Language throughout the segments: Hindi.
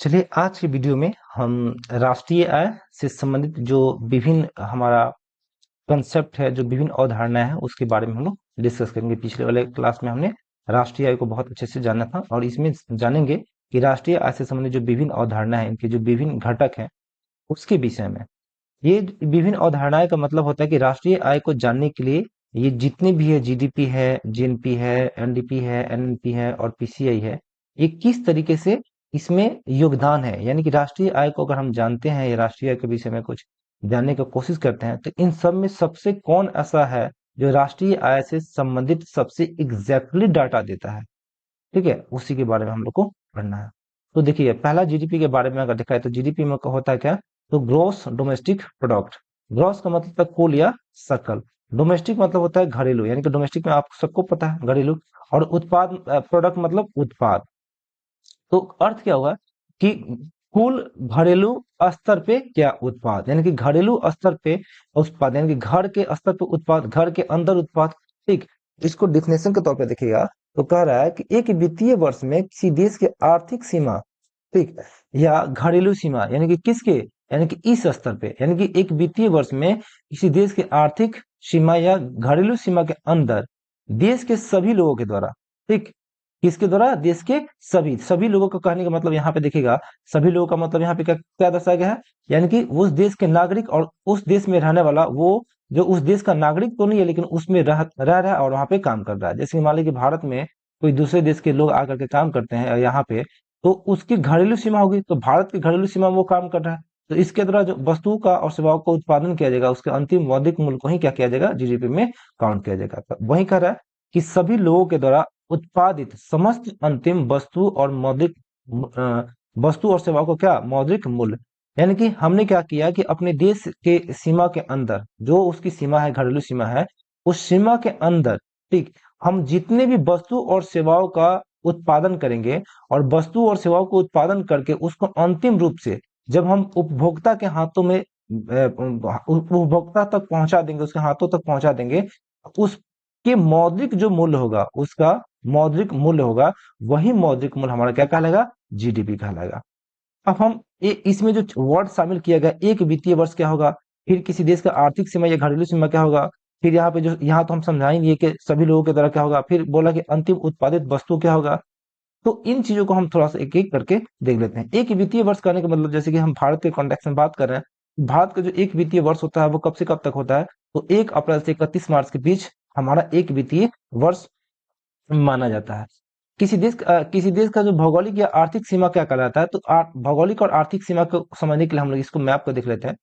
चलिए आज की वीडियो में हम राष्ट्रीय आय से संबंधित जो विभिन्न हमारा कंसेप्ट है, जो विभिन्न अवधारणाएं हैं, उसके बारे में हम लोग डिस्कस करेंगे। पिछले वाले क्लास में हमने राष्ट्रीय आय को बहुत अच्छे से जाना था और इसमें जानेंगे कि राष्ट्रीय आय से संबंधित जो विभिन्न अवधारणाएं हैं, इनके जो विभिन्न घटक हैं, उसके विषय में। ये विभिन्न अवधारणाएं का मतलब होता है कि राष्ट्रीय आय को जानने के लिए ये जितने भी है, जीडीपी है, जीएनपी है, एनडीपी है, एनएनपी है और पीसीआई है, ये किस तरीके से इसमें योगदान है। यानी कि राष्ट्रीय आय को अगर हम जानते हैं या राष्ट्रीय आय के विषय में कुछ जानने की कोशिश करते हैं, तो इन सब में सबसे कौन ऐसा है जो राष्ट्रीय आय से संबंधित सबसे एग्जैक्टली डाटा देता है। ठीक है, उसी के बारे में हम लोग को पढ़ना है। तो देखिए, पहला जीडीपी के बारे में अगर देखा है तो जीडीपी में होता है क्या, तो ग्रोस डोमेस्टिक प्रोडक्ट। ग्रोस का मतलब है कुल या सकल। डोमेस्टिक मतलब होता है घरेलू, यानी कि डोमेस्टिक में आप सबको पता है घरेलू। और उत्पाद, प्रोडक्ट मतलब उत्पाद। तो अर्थ क्या हुआ कि कुल घरेलू स्तर पे क्या उत्पाद, यानी कि घरेलू स्तर पे उत्पाद, यानी कि घर के स्तर पे उत्पाद, घर के अंदर उत्पाद। ठीक, इसको डिफिनेशन के तौर पे देखिएगा तो कह रहा है कि एक वित्तीय वर्ष में किसी देश के आर्थिक सीमा, ठीक, या घरेलू सीमा, यानी कि किसके, यानी कि इस स्तर पे, यानी कि एक वित्तीय वर्ष में किसी देश के आर्थिक सीमा या घरेलू सीमा के अंदर देश के सभी लोगों के द्वारा, ठीक, किसके द्वारा, देश के सभी सभी लोगों को कहने का मतलब यहाँ पे देखिएगा, सभी लोगों का मतलब यहाँ पे क्या क्या दर्शाया गया है, यानी कि उस देश के नागरिक और उस देश में रहने वाला, वो जो उस देश का नागरिक तो नहीं है लेकिन उसमें रह रहा है और वहां पे काम कर रहा है। जैसे कि मान लीजिए भारत में कोई दूसरे देश के लोग आकर के काम करते हैं यहाँ पे, तो उसकी घरेलू सीमा होगी, तो भारत की घरेलू सीमा में वो काम कर रहा है, तो इसके द्वारा जो वस्तुओं का और सेवाओं का उत्पादन किया जाएगा, उसके अंतिम मौद्रिक मूल्य को ही क्या किया जाएगा, जीडीपी में काउंट किया जाएगा। तो वही कह रहा है कि सभी लोगों के द्वारा उत्पादित समस्त अंतिम वस्तु और मौद्रिक वस्तु और सेवाओं को क्या, मौद्रिक मूल्य। यानी कि हमने क्या किया कि अपने देश के सीमा के अंदर, जो उसकी सीमा है, घरेलू सीमा है, उस सीमा के अंदर, ठीक, हम जितने भी वस्तु और सेवाओं का उत्पादन करेंगे और वस्तु और सेवाओं को उत्पादन करके उसको अंतिम रूप से जब हम उपभोक्ता के हाथों में उपभोक्ता तक पहुंचा देंगे, उसके हाथों तक पहुंचा देंगे, उसके मौद्रिक जो मूल्य होगा, उसका मौद्रिक मूल्य होगा, वही मौद्रिक मूल्य हमारा क्या कहलाएगा, जीडीपी कहलाएगा। अब हम इसमें जो वर्ड शामिल किया गया, एक वित्तीय वर्ष क्या होगा, फिर किसी देश का आर्थिक सीमा या घरेलू सीमा क्या होगा, फिर यहाँ पे जो यहाँ तो हम समझाएंगे कि सभी लोगों के द्वारा क्या होगा, फिर बोला कि अंतिम उत्पादित वस्तु क्या होगा। तो इन चीजों को हम थोड़ा सा एक एक करके देख लेते हैं। एक वित्तीय वर्ष कहने का मतलब, जैसे कि हम भारत के कॉन्टेक्स्ट में बात कर रहे हैं, भारत का जो एक वित्तीय वर्ष होता है वो कब से कब तक होता है, तो 1 अप्रैल से 31 मार्च के बीच हमारा एक वित्तीय वर्ष माना जाता है। किसी देश का जो भौगोलिक या आर्थिक सीमा क्या कहलाता है, तो भौगोलिक और आर्थिक सीमा को समझने के लिए हम लोग इसको मैप को देख लेते हैं।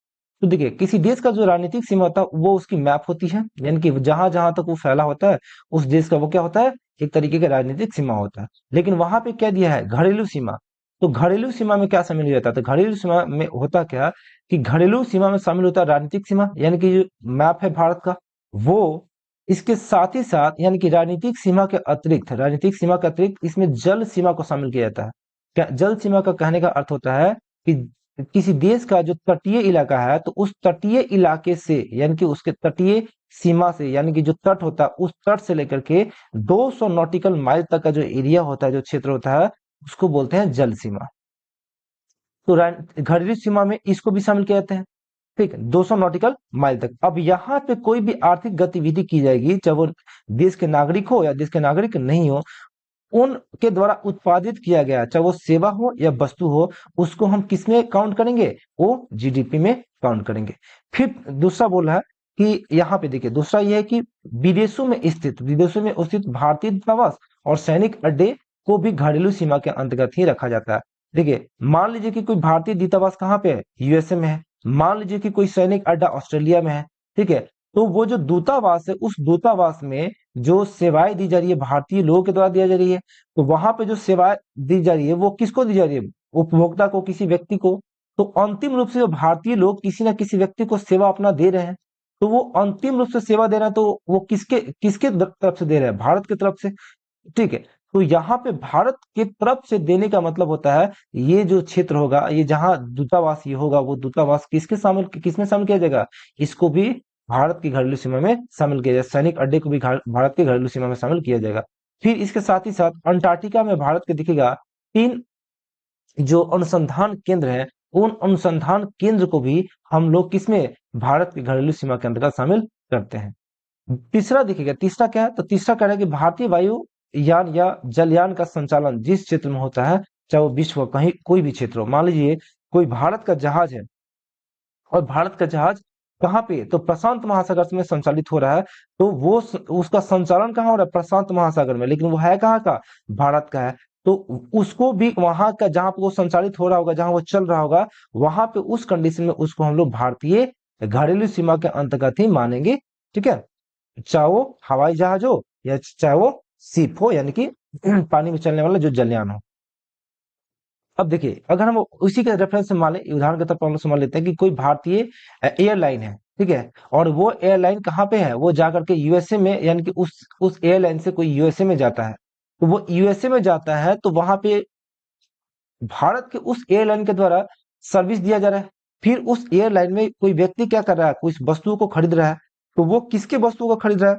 तो देखिए, किसी देश का जो राजनीतिक सीमा होता है वो उसकी मैप होती है, यानी कि जहां जहां तक वो फैला होता है उस देश का वो क्या होता है, एक तरीके का राजनीतिक सीमा होता है। लेकिन वहां पे क्या दिया है, घरेलू सीमा। तो घरेलू सीमा में क्या शामिल हो जाता है, तो घरेलू सीमा में होता क्या कि घरेलू सीमा में शामिल होता है राजनीतिक सीमा, यानी कि जो मैप है भारत का वो। इसके साथ ही साथ, यानी कि राजनीतिक सीमा के अतिरिक्त इसमें जल सीमा को शामिल किया जाता है। क्या जल सीमा का कहने का अर्थ होता है कि किसी देश का जो तटीय इलाका है, तो उस तटीय इलाके से, यानी कि उसके तटीय सीमा से, यानी कि जो तट होता है उस तट से लेकर के 200 नॉटिकल माइल तक का जो एरिया होता है, जो क्षेत्र होता है, उसको बोलते हैं जल सीमा। तो घरेलू सीमा में इसको भी शामिल किया जाता है, ठीक है, 200 नॉटिकल माइल तक। अब यहाँ पे कोई भी आर्थिक गतिविधि की जाएगी, चाहे वो देश के नागरिक हो या देश के नागरिक नहीं हो, उनके द्वारा उत्पादित किया गया, चाहे वो सेवा हो या वस्तु हो, उसको हम किसमें काउंट करेंगे, वो जीडीपी में काउंट करेंगे। फिर दूसरा बोल रहा है कि यहाँ पे देखिए, दूसरा यह है कि विदेशों में स्थित भारतीय दूतावास और सैनिक अड्डे को भी घरेलू सीमा के अंतर्गत ही रखा जाता है। देखिए, मान लीजिए कि कोई भारतीय दूतावास कहाँ पे है, यूएसए में है। मान लीजिए कि कोई सैनिक अड्डा ऑस्ट्रेलिया में है, ठीक है, तो वो जो दूतावास है, उस दूतावास में जो सेवाएं दी जा रही है, भारतीय लोगों के द्वारा दिया जा रही है, तो वहां पे जो सेवाएं दी जा रही है वो किसको दी जा रही है, उपभोक्ता को, किसी व्यक्ति को। तो अंतिम रूप से जो भारतीय लोग किसी ना किसी व्यक्ति को सेवा अपना दे रहे हैं, तो वो अंतिम रूप से सेवा दे रहे हैं, तो वो किसके किसके तरफ से दे रहे हैं, भारत की तरफ से। ठीक है, तो यहाँ पे भारत की तरफ से देने का मतलब होता है, ये जो क्षेत्र होगा, ये जहां दूतावास ये होगा, वो दूतावास किसमें शामिल किया जाएगा, इसको भी भारत की घरेलू सीमा में शामिल किया जाएगा। सैनिक अड्डे को भी भारत की घरेलू सीमा में शामिल किया जाएगा। फिर इसके साथ ही साथ अंटार्कटिका में भारत के दिखेगा तीन जो अनुसंधान केंद्र है, उन अनुसंधान केंद्र को भी हम लोग किसमें, भारत की घरेलू सीमा के अंतर्गत शामिल करते हैं। तीसरा देखिएगा, तीसरा क्या है, तो तीसरा कह रहा है कि भारतीय वायु यान या जलयान का संचालन जिस क्षेत्र में होता है, चाहे वो विश्व का कहीं कोई भी क्षेत्र हो, मान लीजिए कोई भारत का जहाज है और भारत का जहाज कहाँ पे, तो प्रशांत महासागर में संचालित हो रहा है, तो वो उसका संचालन कहाँ हो रहा है, प्रशांत महासागर में, लेकिन वो है कहाँ का, भारत का है। तो उसको भी वहां का जहां पे वो संचालित हो रहा होगा, जहां वो चल रहा होगा, वहां पे उस कंडीशन में उसको हम लोग भारतीय घरेलू सीमा के अंतर्गत ही मानेंगे। ठीक है, चाहे वो हवाई जहाज हो या चाहे वो शिप हो, यानी कि पानी में चलने वाला जो जलयान हो। अब देखिए, अगर हम उसी के रेफरेंस से मान लें, उदाहरण के तौर पर हम लोग समझ लेते हैं कि कोई भारतीय एयरलाइन है, ठीक है, और वो एयरलाइन कहाँ पे है, वो जाकर के यूएसए में, यानी कि उस एयरलाइन से कोई यूएसए में जाता है, तो वो यूएसए में जाता है, तो वहां पे भारत के उस एयरलाइन के द्वारा सर्विस दिया जा रहा है। फिर उस एयरलाइन में कोई व्यक्ति क्या कर रहा है, कुछ वस्तुओं को खरीद रहा है, तो वो किसके वस्तुओं को खरीद रहा है,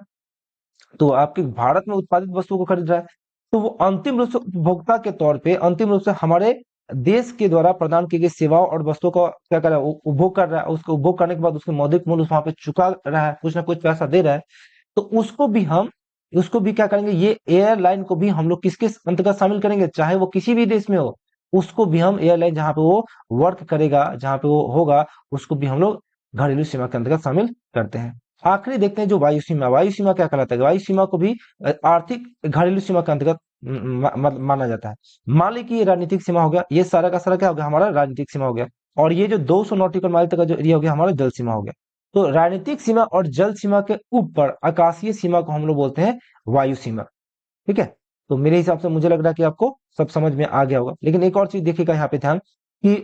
तो आपके भारत में उत्पादित वस्तुओं को खरीद रहा है, तो वो अंतिम रूप से उपभोक्ता के तौर पे, अंतिम रूप से हमारे देश के द्वारा प्रदान की गई सेवाओं और वस्तुओं का क्या कर रहा है, उपभोग कर रहा है, उसको उपभोग करने के बाद उसके मौद्रिक मूल्य वहां पे चुका रहा है, कुछ ना कुछ पैसा दे रहा है, तो उसको भी क्या करेंगे, ये एयरलाइन को भी हम लोग किसके अंतर्गत शामिल करेंगे, चाहे वो किसी भी देश में हो, उसको भी हम एयरलाइन जहां पे वो वर्क करेगा, जहां पे वो होगा, उसको भी हम लोग घरेलू सीमा के अंतर्गत शामिल करते हैं। आखिरी देखते हैं जो वायु सीमा, वायु सीमा क्या कहलाता है, वायु सीमा को भी आर्थिक घरेलू सीमा के अंतर्गत माना जाता है। मान लीजिए कि ये राजनीतिक सीमा हो गया, ये सारा का सारा क्या हो गया, हमारा राजनीतिक सीमा हो गया, और ये जो 200 नॉटिकल माइल तक का जो एरिया हो गया, हमारा जल सीमा हो गया। तो राजनीतिक सीमा और जल सीमा के ऊपर आकाशीय सीमा को हम लोग बोलते हैं वायु सीमा। ठीक है, तो मेरे हिसाब से मुझे लग रहा है कि आपको सब समझ में आ गया होगा, लेकिन एक और चीज देखिएगा यहाँ पे ध्यान, कि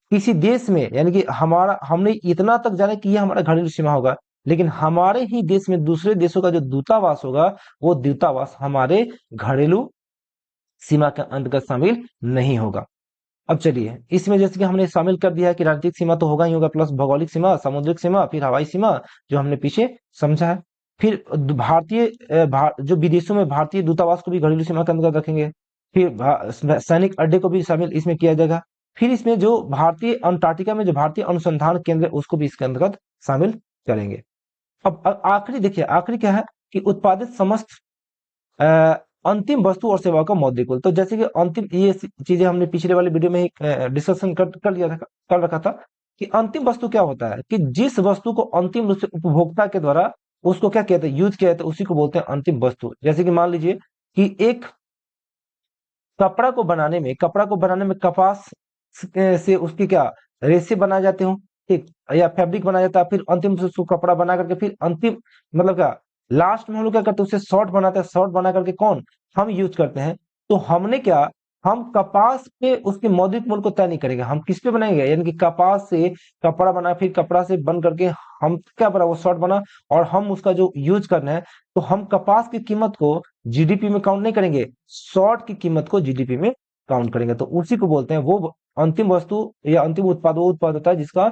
किसी देश में, यानी कि हमारा, हमने इतना तक जाना कि ये हमारा घरेलू सीमा होगा, लेकिन हमारे ही देश में दूसरे देशों का जो दूतावास होगा, वो दूतावास हमारे घरेलू सीमा के अंतर्गत शामिल नहीं होगा। अब चलिए, इसमें जैसे कि हमने शामिल कर दिया है कि राजनीतिक सीमा तो होगा ही होगा, प्लस भौगोलिक सीमा, समुद्रिक सीमा, फिर हवाई सीमा, जो हमने पीछे समझा है। फिर भारतीय जो विदेशों में भारतीय दूतावास को भी घरेलू सीमा के अंतर्गत रखेंगे। फिर सैनिक अड्डे को भी शामिल इसमें किया जाएगा। फिर इसमें जो भारतीय अंटार्कटिका में जो भारतीय अनुसंधान केंद्र है, उसको भी इसके अंतर्गत शामिल करेंगे। अब आखिरी देखिए, आखिरी क्या है कि उत्पादित समस्त अ, अंतिम वस्तु और सेवा का मौद्रिक मूल्य। तो जैसे कि अंतिम, ये चीजें हमने पिछले वाले वीडियो में ही डिस्कशन कर लिया था, कर रखा था, कि अंतिम वस्तु क्या होता है, कि जिस वस्तु को अंतिम रूप से उपभोक्ता के द्वारा उसको क्या कहते हैं, यूज किया जाता है, उसी को बोलते हैं अंतिम वस्तु। जैसे कि मान लीजिए कि एक कपड़ा को बनाने में कपास से उसकी क्या रेशे बनाए जाते हो, ठीक, या फैब्रिक बनाया जाता है, फिर अंतिम से उसको कपड़ा बना करके फिर अंतिम, मतलब क्या, लास्ट में हम लोग क्या करते हैं, उसे शॉर्ट बनाते हैं, शॉर्ट बना करके कौन, हम यूज करते हैं। तो हमने क्या, हम कपास पे उसके मौद्रिक मूल्य को तय नहीं करेंगे, हम किस पे बनाएंगे, यानी कि कपास से कपड़ा बना, फिर कपड़ा से बन करके हम क्या बना, वो शॉर्ट बना, और हम उसका जो यूज करना है, तो हम कपास की कीमत को जीडीपी में काउंट नहीं करेंगे, शॉर्ट की कीमत को जीडीपी में काउंट करेंगे। तो उसी को बोलते हैं, वो अंतिम वस्तु या अंतिम उत्पाद वो उत्पाद होता है जिसका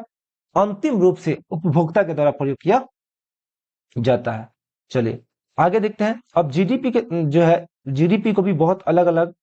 अंतिम रूप से उपभोक्ता के द्वारा प्रयोग किया जाता है। चलिए आगे देखते हैं। अब जीडीपी के जो है, जीडीपी को भी बहुत अलग अलग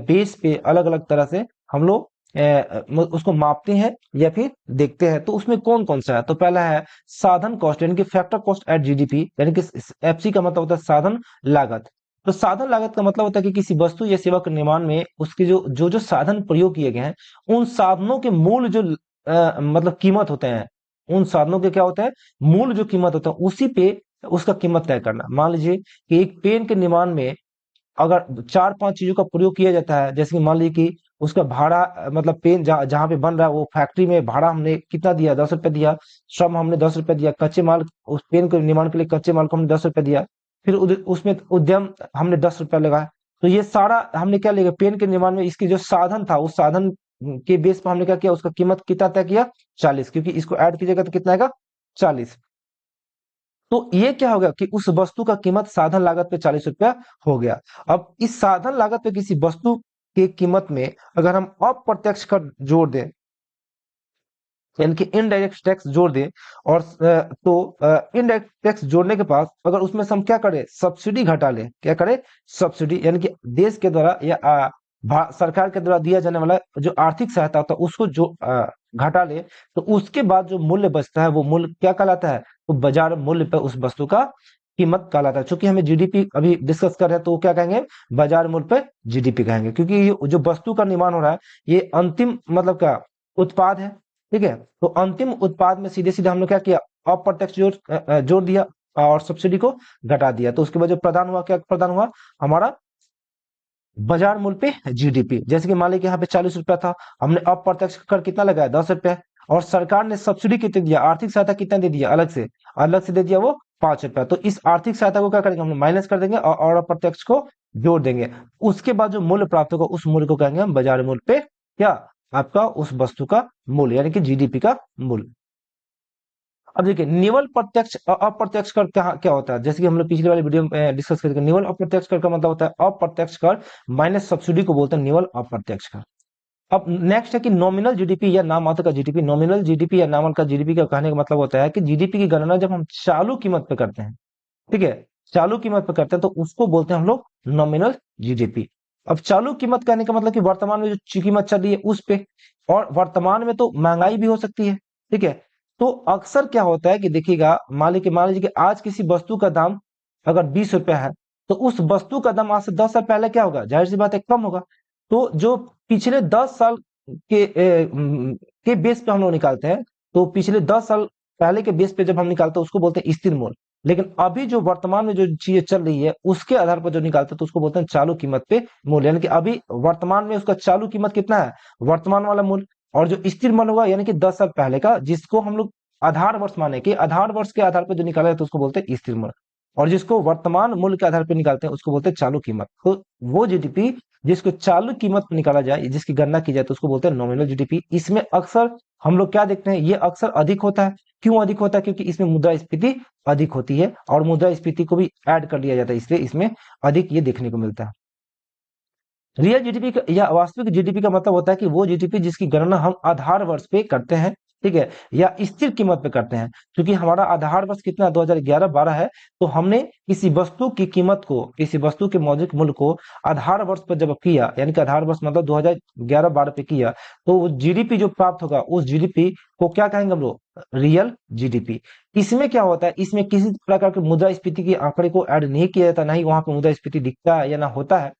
बेस पे अलग अलग तरह से हम लोग उसको मापते हैं या फिर देखते हैं। तो उसमें कौन कौन सा है, तो पहला है साधन कॉस्ट, यानी कि फैक्टर कॉस्ट एट जीडीपी, यानी कि एफसी का मतलब होता है साधन लागत। तो साधन लागत का मतलब होता है कि किसी वस्तु या सेवा के निर्माण में उसके जो साधन प्रयोग किए गए हैं, उन साधनों के मूल जो मतलब कीमत होते हैं, उन साधनों के क्या होता है, मूल जो कीमत होता है, उसी पे उसका कीमत तय करना। मान लीजिए कि एक पेन के निर्माण में अगर चार पांच चीजों का प्रयोग किया जाता है, जैसे कि मान लीजिए कि उसका भाड़ा, मतलब पेन जहां पे बन रहा है वो फैक्ट्री में भाड़ा हमने कितना दिया, 10 रुपए दिया, श्रम हमने 10 रुपए दिया, कच्चे माल उस पेन के निर्माण के लिए कच्चे माल को हमने 10 रुपए दिया, फिर उसमें उद्यम हमने 10 रुपया लगाया। तो ये सारा हमने क्या लिया, पेन के निर्माण में इसके जो साधन था, उस साधन के बेस पर हमने क्या किया, उसका कीमत कितना तय किया, 40, क्योंकि इसको ऐड कीजिएगा तो कितना आएगा, 40। तो ये क्या हो गया कि उस वस्तु का कीमत साधन लागत पे 40 रुपया हो गया। अब इस साधन लागत पे किसी वस्तु की कीमत में अगर हम अप्रत्यक्ष कर जोड़ दें, यानी कि इनडायरेक्ट टैक्स जोड़ दें, और तो इनडायरेक्ट टैक्स जोड़ने के पास अगर उसमें से हम क्या करें, सब्सिडी घटा लें, क्या करें, सब्सिडी, यानी कि देश के द्वारा या सरकार के द्वारा दिया जाने वाला जो आर्थिक सहायता होता है उसको जो घटा ले, तो उसके बाद जो मूल्य बचता है वो मूल्य क्या कहलाता है? तो बाजार मूल्य पर उस वस्तु का कीमत कहलाता है। चूंकि हमें जीडीपी अभी डिस्कस कर रहे हैं तो वो क्या कहेंगे? बाजार मूल्य पे जीडीपी कहेंगे, क्योंकि ये जो वस्तु का निर्माण हो रहा है ये अंतिम मतलब क्या उत्पाद है। ठीक है, तो अंतिम उत्पाद में सीधे सीधे हम लोग क्या किया? अप्रत्यक्ष जोड़ दिया और सब्सिडी को घटा दिया, तो उसके बाद जो प्रदान हुआ, क्या प्रदान हुआ? हमारा बाजार मूल्य पे जीडीपी। जैसे कि मान लीजिए यहाँ पे 40 रुपया था, हमने अप्रत्यक्ष कर कितना लगाया? 10 रुपया, और सरकार ने सब्सिडी कितने दिया? आर्थिक सहायता कितना दे दिया? अलग से दे दिया वो 5 रुपया। तो इस आर्थिक सहायता को क्या करेंगे? हम माइनस कर देंगे और अप्रत्यक्ष को जोड़ देंगे। उसके बाद जो मूल्य प्राप्त होगा उस मूल्य को कहेंगे हम बाजार मूल्य पे क्या? आपका उस वस्तु का मूल्य, यानी कि जीडीपी का मूल्य। अब देखिए निवल प्रत्यक्ष अप्रत्यक्ष कर क्या क्या होता है? जैसे कि हम लोग पिछले वाली वीडियो में डिस्कस करते हैं, निवल अप्रत्यक्ष कर का मतलब होता है अप्रत्यक्ष कर माइनस सब्सिडी को बोलते हैं निवल अप्रत्यक्ष कर। अब नेक्स्ट है कि नॉमिनल जीडीपी या नाम मात्र का जीडीपी। नॉमिनल जीडीपी या नाम का जीडीपी का कहने का मतलब होता है कि जीडीपी की गणना जब हम चालू कीमत पे करते हैं, ठीक है, चालू कीमत पे करते हैं तो उसको बोलते हैं हम लोग नॉमिनल जीडीपी। अब चालू कीमत कहने का मतलब कि वर्तमान में जो कीमत चल रही है उस पे, और वर्तमान में तो महंगाई भी हो सकती है। ठीक है, तो अक्सर क्या होता है कि देखिएगा, मान लीजिए कि आज किसी वस्तु का दाम अगर 20 रुपया है, तो उस वस्तु का दाम आज से 10 साल पहले क्या होगा? जाहिर सी बात है कम होगा। तो जो पिछले 10 साल के बेस पे हम लोग निकालते हैं, तो पिछले 10 साल पहले के बेस पे जब हम निकालते हैं उसको बोलते हैं स्थिर मूल्य। लेकिन अभी जो वर्तमान में जो चीजें चल रही है उसके आधार पर जो निकालते हैं तो उसको बोलते हैं चालू कीमत पे मूल्य, यानी कि अभी वर्तमान में उसका चालू कीमत कितना है? वर्तमान वाला मूल्य। और जो स्थिर मूल्य हुआ यानी कि 10 साल पहले का, जिसको हम लोग आधार वर्ष माने कि आधार वर्ष के आधार पर जो निकाला जाता है उसको बोलते हैं स्थिर मूल्य। और जिसको वर्तमान मूल्य के आधार पर निकालते हैं उसको बोलते हैं चालू कीमत। तो वो जीडीपी जिसको चालू कीमत पर निकाला जाए, जिसकी गणना की जाए, तो उसको बोलते हैं नॉमिनल जीडीपी। इसमें अक्सर हम लोग क्या देखते हैं? ये अक्सर अधिक होता है। क्यों अधिक होता है? क्योंकि इसमें मुद्रास्फीति अधिक होती है और मुद्रास्फीति को भी ऐड कर लिया जाता है, इसलिए इसमें अधिक ये देखने को मिलता है। रियल जीडीपी का या वास्तविक जीडीपी का मतलब होता है कि वो जीडीपी जिसकी गणना हम आधार वर्ष पे करते हैं, ठीक है, या स्थिर कीमत पे करते हैं। क्योंकि हमारा आधार वर्ष कितना 2011-12 है, तो हमने किसी वस्तु की कीमत को, किसी वस्तु के मौद्रिक मूल्य को आधार वर्ष पर जब किया, यानी कि आधार वर्ष मतलब 2011-12 पे किया, तो वो जीडीपी जो प्राप्त होगा उस जीडीपी को क्या कहेंगे हम लोग? Real GDP. इसमें क्या होता है? इसमें किसी प्रकार के मुद्रास्फीति के आंकड़े को ऐड नहीं किया जाता, ना ही वहां पर मुद्रास्फीति दिखता है या ना होता है।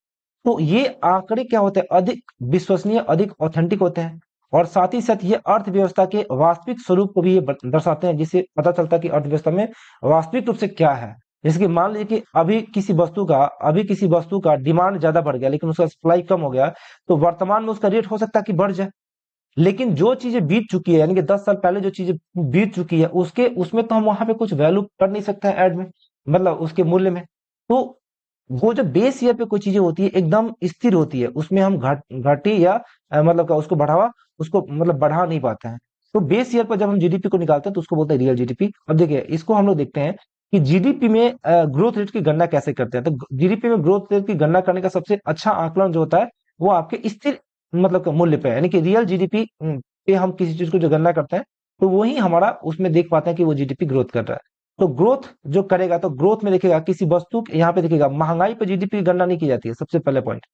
तो ये आंकड़े क्या होते हैं? अधिक विश्वसनीय, अधिक ऑथेंटिक होते हैं। और साथ ही साथ ये अर्थव्यवस्था के वास्तविक स्वरूप को भी ये दर्शाते हैं, जिससे पता चलता है कि अर्थव्यवस्था में वास्तविक रूप से क्या है। जैसे कि मान लीजिए कि अभी किसी वस्तु का डिमांड ज्यादा बढ़ गया लेकिन उसका सप्लाई कम हो गया, तो वर्तमान में उसका रेट हो सकता है कि बढ़ जाए। लेकिन जो चीजें बीत चुकी है, यानी कि 10 साल पहले जो चीजें बीत चुकी है, उसके उसमें तो हम वहां पे कुछ वैल्यू कर नहीं सकते हैं ऐड में, मतलब उसके मूल्य में। तो वो जो बेस ईयर पे कोई चीजें होती है एकदम स्थिर होती है, उसमें हम घटी या मतलब का उसको बढ़ावा, उसको मतलब बढ़ा नहीं पाते हैं। तो बेस ईयर पर जब हम जीडीपी को निकालते हैं तो उसको बोलते हैं रियल जीडीपी। अब देखिए इसको हम लोग देखते हैं कि जीडीपी में ग्रोथ रेट की गणना कैसे करते हैं। तो जीडीपी में ग्रोथ रेट की गणना करने का सबसे अच्छा आकलन जो होता है वो आपके स्थिर मतलब का मूल्य पे है, यानी कि रियल जीडीपी पे हम किसी चीज को जो गणना करते हैं तो वही हमारा उसमें देख पाते हैं कि वो जीडीपी ग्रोथ कर रहा है। तो ग्रोथ जो करेगा तो ग्रोथ में देखिएगा किसी वस्तु यहाँ पे देखिएगा महंगाई पे जीडीपी की गणना नहीं की जाती है। सबसे पहले पॉइंट,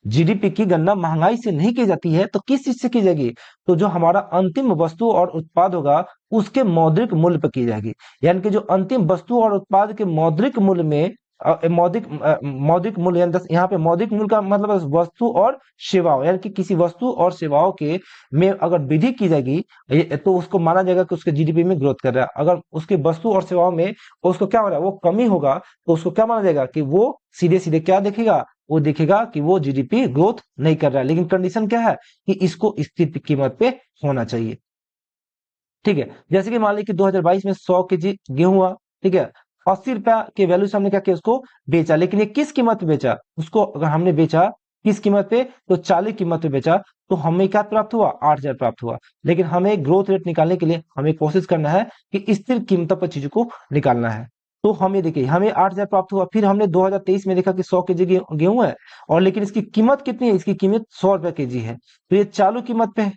जीडीपी की गणना महंगाई से नहीं की जाती है, तो किस चीज से की जाएगी? तो जो हमारा अंतिम वस्तु और उत्पाद होगा उसके मौद्रिक मूल्य पर की जाएगी। यानी कि जो अंतिम वस्तु और उत्पाद के मौद्रिक मूल्य में मौद्रिक मूल्य, यानी यहाँ पे मौद्रिक मूल्य का मतलब है वस्तु और सेवाओं, यानी कि किसी वस्तु और सेवाओं के में अगर वृद्धि की जाएगी तो उसको माना जाएगा कि उसके जीडीपी में ग्रोथ कर रहा है। अगर उसके वस्तु और सेवाओं में उसको क्या हो रहा है, वो कमी होगा, तो उसको क्या माना जाएगा? कि वो सीधे सीधे क्या देखेगा? वो देखेगा कि वो जीडीपी ग्रोथ नहीं कर रहा है। लेकिन कंडीशन क्या है? कि इसको स्थिर कीमत पे होना चाहिए। ठीक है, जैसे कि मान लीजिए कि 2022 में 100 केजी गेहूं हुआ, ठीक है, 80 रुपया के वैल्यू से हमने क्या किया? उसको बेचा। लेकिन ये किस कीमत पे बेचा? उसको अगर हमने बेचा किस कीमत पे? तो 40 कीमत पे बेचा। तो हमें क्या प्राप्त हुआ? 8,000 प्राप्त हुआ। लेकिन हमें ग्रोथ रेट निकालने के लिए हमें कोशिश करना है कि स्थिर कीमतों पर चीजों को निकालना है। तो हमें देखिए हमें 8,000 प्राप्त हुआ, फिर हमने 2023 में देखा कि 100 केजी गेहूं है, और लेकिन इसकी कीमत कितनी है? इसकी कीमत 100 रुपया केजी है। तो ये चालू कीमत पे है।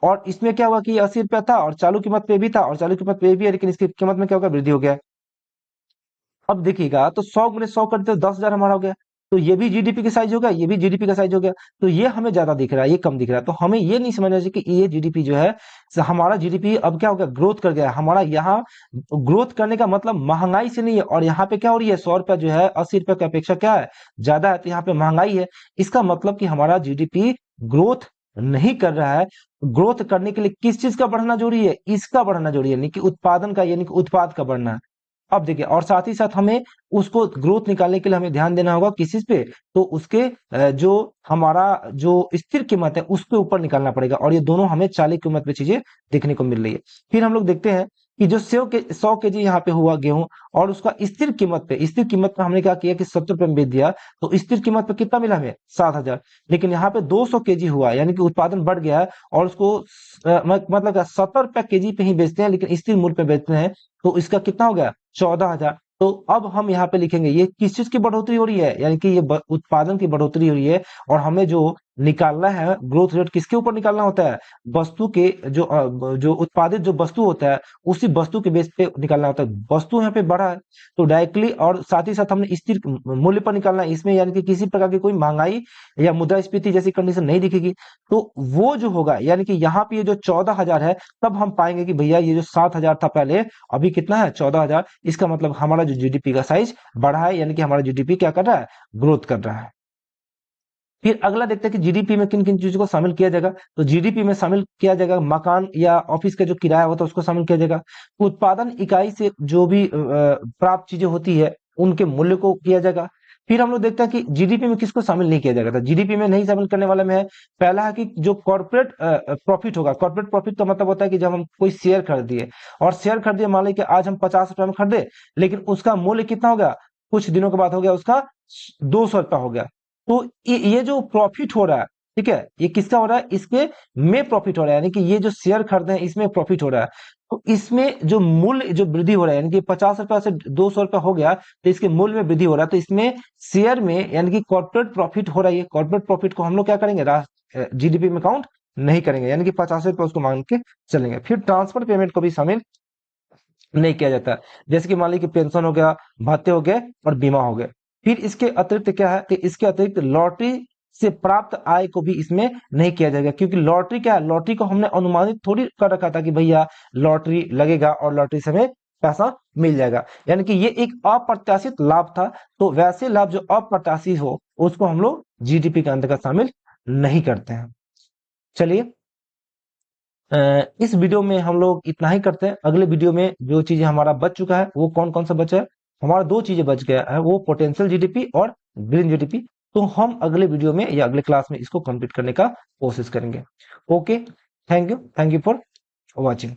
और इसमें क्या हुआ कि 80 रुपया था और चालू कीमत पे भी था और चालू कीमत पे भी है, लेकिन इसकी कीमत में क्या होगा? वृद्धि हो गया है। अब देखिएगा तो 100 गुने 100 करते तो 10,000 हमारा हो गया। तो ये भी जीडीपी का साइज हो गया, ये भी जीडीपी का साइज हो गया। तो ये हमें ज्यादा दिख रहा है, ये कम दिख रहा है। तो हमें ये नहीं समझना चाहिए कि ये जीडीपी जो है, हमारा जीडीपी अब क्या हो गया, ग्रोथ कर गया है हमारा। यहाँ ग्रोथ करने का मतलब महंगाई से नहीं है। और यहाँ पे क्या हो रही है, 100 रुपया जो है 80 रुपया की अपेक्षा क्या है, ज्यादा है। तो यहाँ पे महंगाई है। इसका मतलब कि हमारा जीडीपी ग्रोथ नहीं कर रहा है। ग्रोथ करने के लिए किस चीज का बढ़ना जरूरी है, इसका बढ़ना जरूरी है, यानी कि उत्पादन का, यानी कि उत्पाद का बढ़ना है। अब देखिए, और साथ ही साथ हमें उसको ग्रोथ निकालने के लिए हमें ध्यान देना होगा किस चीज पे, तो उसके जो हमारा जो स्थिर कीमत है उसके ऊपर निकालना पड़ेगा। और ये दोनों हमें चालिक कीमत पे चीजें देखने को मिल रही है। फिर हम लोग देखते हैं कि जो 100 केजी यहाँ पे हुआ गेहूं, और उसका स्थिर कीमत पे, स्थिर कीमत पे हमने क्या किया कि 70 रुपए में बेच दिया। तो स्थिर कीमत पे कितना मिला हमें, 7,000। लेकिन यहाँ पे 200 केजी हुआ, यानी कि उत्पादन बढ़ गया है, और उसको मतलब 70 रुपया केजी पे ही बेचते हैं, लेकिन स्थिर मूल्य पे बेचते हैं। तो इसका कितना हो गया, 14,000। तो अब हम यहाँ पे लिखेंगे ये किस चीज की बढ़ोतरी हो रही है, यानी कि ये उत्पादन की बढ़ोतरी हो रही है। और हमें जो निकालना है ग्रोथ रेट, किसके ऊपर निकालना होता है, वस्तु के जो उत्पादित जो वस्तु होता है, उसी वस्तु के बेस पे निकालना होता है। वस्तु यहाँ पे बढ़ा है, तो डायरेक्टली, और साथ ही साथ हमने स्थिर मूल्य पर निकालना है इसमें, यानी कि किसी प्रकार की कोई महंगाई या मुद्रास्फीति जैसी कंडीशन नहीं दिखेगी। तो वो जो होगा, यानी कि यहाँ पे ये जो 14,000 है, तब हम पाएंगे कि भैया ये जो 7,000 था पहले, अभी कितना है, 14,000। इसका मतलब हमारा जो जीडीपी का साइज बढ़ा है, यानी कि हमारा जीडीपी क्या कर रहा है, ग्रोथ कर रहा है। फिर अगला देखते हैं कि जीडीपी में किन किन चीजों को शामिल किया जाएगा। तो जीडीपी में शामिल किया जाएगा मकान या ऑफिस का जो किराया होता है उसको शामिल किया जाएगा। उत्पादन इकाई से जो भी प्राप्त चीजें होती है उनके मूल्य को किया जाएगा। फिर हम लोग देखते हैं कि जीडीपी में किसको शामिल नहीं किया जाएगा। तो जीडीपी में नहीं शामिल करने वाले में है, पहला है कि जो कॉर्पोरेट प्रॉफिट होगा। कॉर्पोरेट प्रॉफिट का मतलब होता है कि जब हम कोई शेयर खरीदिए, और शेयर खरीदिए, मान लीजिए कि आज हम 50 रुपए में खरीदे, लेकिन उसका मूल्य कितना हो गया, कुछ दिनों के बाद हो गया उसका 200 रुपया हो गया। तो ये जो प्रॉफिट हो रहा है, ठीक है, ये किसका हो रहा है, इसके में प्रॉफिट हो रहा है, यानी कि ये जो शेयर खरीदे हैं इसमें प्रॉफिट हो रहा है। तो इसमें जो मूल्य जो वृद्धि हो रहा है, यानी कि 50 रुपया से 200 रुपया हो गया, तो इसके मूल्य में वृद्धि हो रहा है। तो इसमें शेयर में, यानी कि कॉर्पोरेट प्रॉफिट हो रहा है। कॉर्पोरेट प्रॉफिट को हम लोग क्या करेंगे, जीडीपी में काउंट नहीं करेंगे, यानी कि 50 रुपया उसको मान के चलेंगे। फिर ट्रांसफर पेमेंट को भी शामिल नहीं किया जाता। जैसे कि मान लीजिए कि पेंशन हो गया, भत्ते हो गए, और बीमा हो गए। फिर इसके अतिरिक्त क्या है कि इसके अतिरिक्त लॉटरी से प्राप्त आय को भी इसमें नहीं किया जाएगा, क्योंकि लॉटरी क्या है, लॉटरी को हमने अनुमानित थोड़ी कर रखा था कि भैया लॉटरी लगेगा और लॉटरी से हमें पैसा मिल जाएगा। यानी कि ये एक अप्रत्याशित लाभ था। तो वैसे लाभ जो अप्रत्याशित हो उसको हम लोग जीडीपी के अंतर्गत शामिल नहीं करते हैं। चलिए, इस वीडियो में हम लोग इतना ही करते हैं। अगले वीडियो में जो चीजें हमारा बच चुका है वो कौन कौन सा बचा है, हमारा दो चीजें बच गया है, वो पोटेंशियल जीडीपी और ग्रीन जीडीपी। तो हम अगले वीडियो में या अगले क्लास में इसको कंप्लीट करने का कोशिश करेंगे। Okay, thank you for watching.